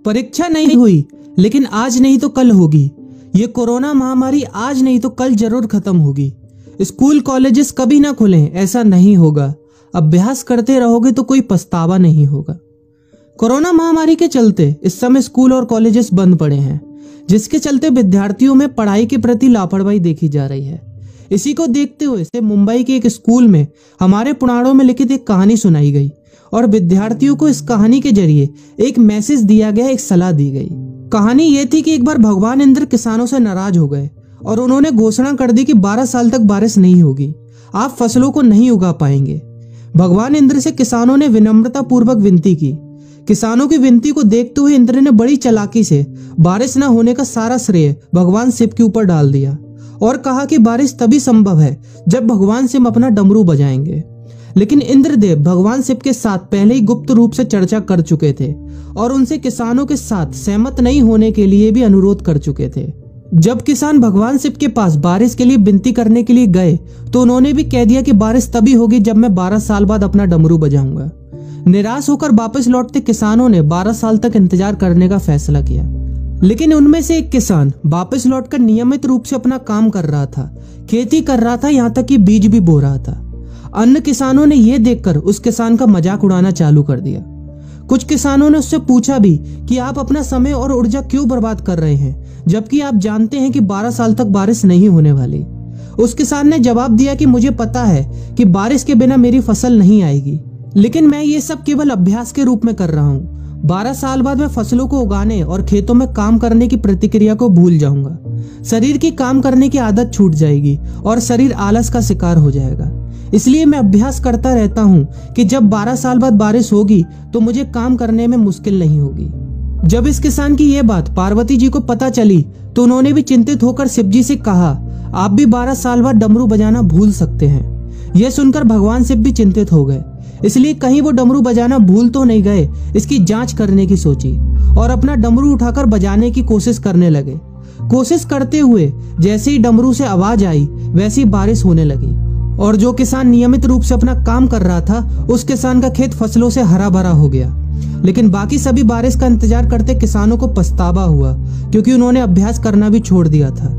परीक्षा नहीं हुई, लेकिन आज नहीं तो कल होगी। ये कोरोना महामारी आज नहीं तो कल जरूर खत्म होगी। स्कूल कॉलेजेस कभी ना खुलें, ऐसा नहीं होगा। अभ्यास करते रहोगे तो कोई पछतावा नहीं होगा। कोरोना महामारी के चलते इस समय स्कूल और कॉलेजेस बंद पड़े हैं, जिसके चलते विद्यार्थियों में पढ़ाई के प्रति लापरवाही देखी जा रही है। इसी को देखते हुए मुंबई के एक स्कूल में हमारे पुराणों में लिखित एक कहानी सुनाई गई और विद्यार्थियों को इस कहानी के जरिए एक मैसेज दिया गया, एक सलाह दी गई। कहानी ये थी कि एक बार भगवान इंद्र किसानों से नाराज हो गए और उन्होंने घोषणा कर दी कि 12 साल तक बारिश नहीं होगी, आप फसलों को नहीं उगा पाएंगे। भगवान इंद्र से किसानों ने विनम्रता पूर्वक विनती की। किसानों की विनती को देखते हुए इंद्र ने बड़ी चालाकी से बारिश न होने का सारा श्रेय भगवान शिव के ऊपर डाल दिया और कहा कि बारिश तभी संभव है जब भगवान शिव अपना डमरू बजाएंगे। लेकिन इंद्रदेव भगवान शिव के साथ पहले ही गुप्त रूप से चर्चा कर चुके थे और उनसे किसानों के साथ सहमत नहीं होने के लिए भी अनुरोध कर चुके थे। जब किसान भगवान शिव के पास बारिश के लिए विनती करने के लिए गए तो उन्होंने भी कह दिया कि बारिश तभी होगी जब मैं 12 साल बाद अपना डमरू बजाऊंगा। निराश होकर वापस लौटते किसानों ने 12 साल तक इंतजार करने का फैसला किया। लेकिन उनमें से एक किसान वापस लौटकर नियमित रूप से अपना काम कर रहा था, खेती कर रहा था, यहाँ तक कि बीज भी बो रहा था। अन्य किसानों ने यह देखकर उस किसान का मजाक उड़ाना चालू कर दिया। कुछ किसानों ने उससे पूछा भी कि आप अपना समय और ऊर्जा क्यों बर्बाद कर रहे हैं, जबकि आप जानते हैं कि 12 साल तक बारिश नहीं होने वाली। उस किसान ने जवाब दिया कि मुझे पता है कि बारिश के बिना मेरी फसल नहीं आएगी, लेकिन मैं ये सब केवल अभ्यास के रूप में कर रहा हूँ। 12 साल बाद मैं फसलों को उगाने और खेतों में काम करने की प्रतिक्रिया को भूल जाऊंगा। शरीर की काम करने की आदत छूट जाएगी और शरीर आलस का शिकार हो जाएगा। इसलिए मैं अभ्यास करता रहता हूँ कि जब 12 साल बाद बारिश होगी तो मुझे काम करने में मुश्किल नहीं होगी। जब इस किसान की यह बात पार्वती जी को पता चली तो उन्होंने भी चिंतित होकर शिव जी से कहा, आप भी 12 साल बाद डमरू बजाना भूल सकते हैं। यह सुनकर भगवान शिव भी चिंतित हो गए, इसलिए कहीं वो डमरू बजाना भूल तो नहीं गए, इसकी जांच करने की सोची और अपना डमरू उठाकर बजाने की कोशिश करने लगे। कोशिश करते हुए जैसे ही डमरू से आवाज आई वैसी बारिश होने लगी और जो किसान नियमित रूप से अपना काम कर रहा था उस किसान का खेत फसलों से हरा भरा हो गया। लेकिन बाकी सभी बारिश का इंतजार करते किसानों को पछतावा हुआ, क्योंकि उन्होंने अभ्यास करना भी छोड़ दिया था।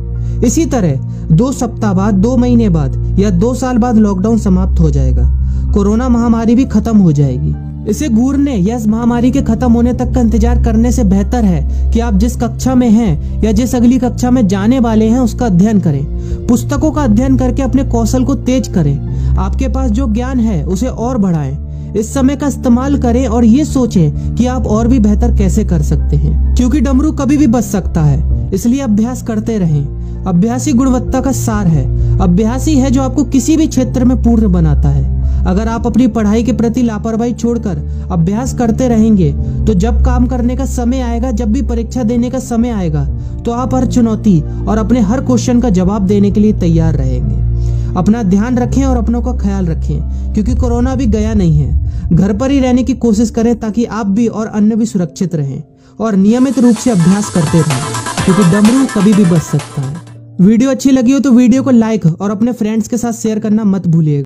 इसी तरह 2 सप्ताह बाद, 2 महीने बाद या 2 साल बाद लॉकडाउन समाप्त हो जाएगा। कोरोना महामारी भी खत्म हो जाएगी। इसे घूरने या इस महामारी के खत्म होने तक का इंतजार करने से बेहतर है कि आप जिस कक्षा में हैं या जिस अगली कक्षा में जाने वाले हैं उसका अध्ययन करें। पुस्तकों का अध्ययन करके अपने कौशल को तेज करें। आपके पास जो ज्ञान है उसे और बढ़ाएं। इस समय का इस्तेमाल करें और ये सोचें कि आप और भी बेहतर कैसे कर सकते हैं, क्योंकि डमरू कभी भी बच सकता है। इसलिए अभ्यास करते रहें। अभ्यास ही गुणवत्ता का सार है। अभ्यास ही है जो आपको किसी भी क्षेत्र में पूर्ण बनाता है। अगर आप अपनी पढ़ाई के प्रति लापरवाही छोड़कर अभ्यास करते रहेंगे तो जब काम करने का समय आएगा, जब भी परीक्षा देने का समय आएगा, तो आप हर चुनौती और अपने हर क्वेश्चन का जवाब देने के लिए तैयार रहेंगे। अपना ध्यान रखें और अपनों का ख्याल रखें, क्योंकि कोरोना भी गया नहीं है। घर पर ही रहने की कोशिश करें ताकि आप भी और अन्य भी सुरक्षित रहें और नियमित रूप से अभ्यास करते रहें, क्योंकि डमरू कभी भी बच सकता है। वीडियो अच्छी लगी हो तो वीडियो को लाइक और अपने फ्रेंड्स के साथ शेयर करना मत भूलिएगा।